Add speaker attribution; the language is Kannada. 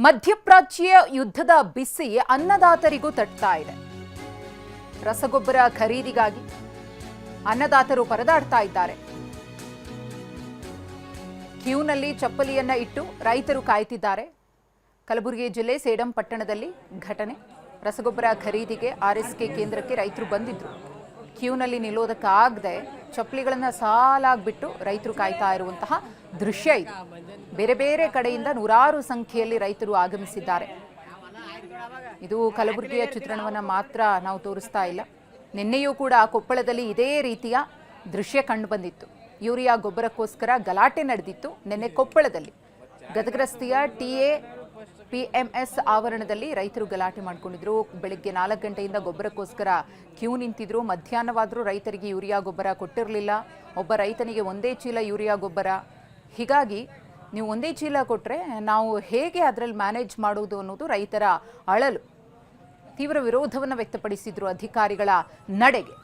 Speaker 1: ಮಧ್ಯಪ್ರಾಚ್ಯ ಯುದ್ಧದ ಬಿಸಿ ಅನ್ನದಾತರಿಗೂ ತಟ್ತಾ ಇದೆ. ರಸಗೊಬ್ಬರ ಖರೀದಿಗಾಗಿ ಅನ್ನದಾತರು ಪರದಾಡ್ತಾ ಇದ್ದಾರೆ. ಕ್ಯೂನಲ್ಲಿ ಚಪ್ಪಲಿಯನ್ನ ಇಟ್ಟು ರೈತರು ಕಾಯ್ತಿದ್ದಾರೆ. ಕಲಬುರಗಿ ಜಿಲ್ಲೆ ಸೇಡಂ ಪಟ್ಟಣದಲ್ಲಿ ಘಟನೆ. ರಸಗೊಬ್ಬರ ಖರೀದಿಗೆ ಆರ್ಎಸ್ಕೆ ಕೇಂದ್ರಕ್ಕೆ ರೈತರು ಬಂದಿದ್ರು. ಕ್ಯೂನಲ್ಲಿ ನಿಲ್ಲೋದಕ್ಕಾಗದೆ ಚಪ್ಪಲಿಗಳನ್ನು ಸಾಲಾಗ್ಬಿಟ್ಟು ರೈತರು ಕಾಯ್ತಾ ಇರುವಂತಹ ದೃಶ್ಯ ಇದು. ಬೇರೆ ಬೇರೆ ಕಡೆಯಿಂದ ನೂರಾರು ಸಂಖ್ಯೆಯಲ್ಲಿ ರೈತರು ಆಗಮಿಸಿದ್ದಾರೆ. ಇದು ಕಲಬುರಗಿಯ ಚಿತ್ರಣವನ್ನು ಮಾತ್ರ ನಾವು ತೋರಿಸ್ತಾ ಇಲ್ಲ. ನಿನ್ನೆಯೂ ಕೂಡ ಕೊಪ್ಪಳದಲ್ಲಿ ಇದೇ ರೀತಿಯ ದೃಶ್ಯ ಕಂಡು ಬಂದಿತ್ತು. ಯೂರಿಯಾ ಗೊಬ್ಬರಕ್ಕೋಸ್ಕರ ಗಲಾಟೆ ನಡೆದಿತ್ತು ನಿನ್ನೆ ಕೊಪ್ಪಳದಲ್ಲಿ. ಗದಗ ರಸ್ತೆಯ PMS ಆವರಣದಲ್ಲಿ ರೈತರು ಗಲಾಟೆ ಮಾಡಿಕೊಂಡಿದ್ರು. ಬೆಳಿಗ್ಗೆ 4 ಗಂಟೆಯಿಂದ ಗೊಬ್ಬರಕ್ಕೋಸ್ಕರ ಕ್ಯೂ ನಿಂತಿದ್ರು. ಮಧ್ಯಾಹ್ನವಾದರೂ ರೈತರಿಗೆ ಯೂರಿಯಾ ಗೊಬ್ಬರ ಕೊಟ್ಟಿರಲಿಲ್ಲ. ಒಬ್ಬ ರೈತನಿಗೆ ಒಂದೇ ಚೀಲ ಯೂರಿಯಾ ಗೊಬ್ಬರ. ಹೀಗಾಗಿ ನೀವು ಒಂದೇ ಚೀಲ ಕೊಟ್ಟರೆ ನಾವು ಹೇಗೆ ಅದರಲ್ಲಿ ಮ್ಯಾನೇಜ್ ಮಾಡೋದು ಅನ್ನೋದು ರೈತರ ಅಳಲು. ತೀವ್ರ ವಿರೋಧವನ್ನು ವ್ಯಕ್ತಪಡಿಸಿದ್ರು ಅಧಿಕಾರಿಗಳ ನಡೆಗೆ.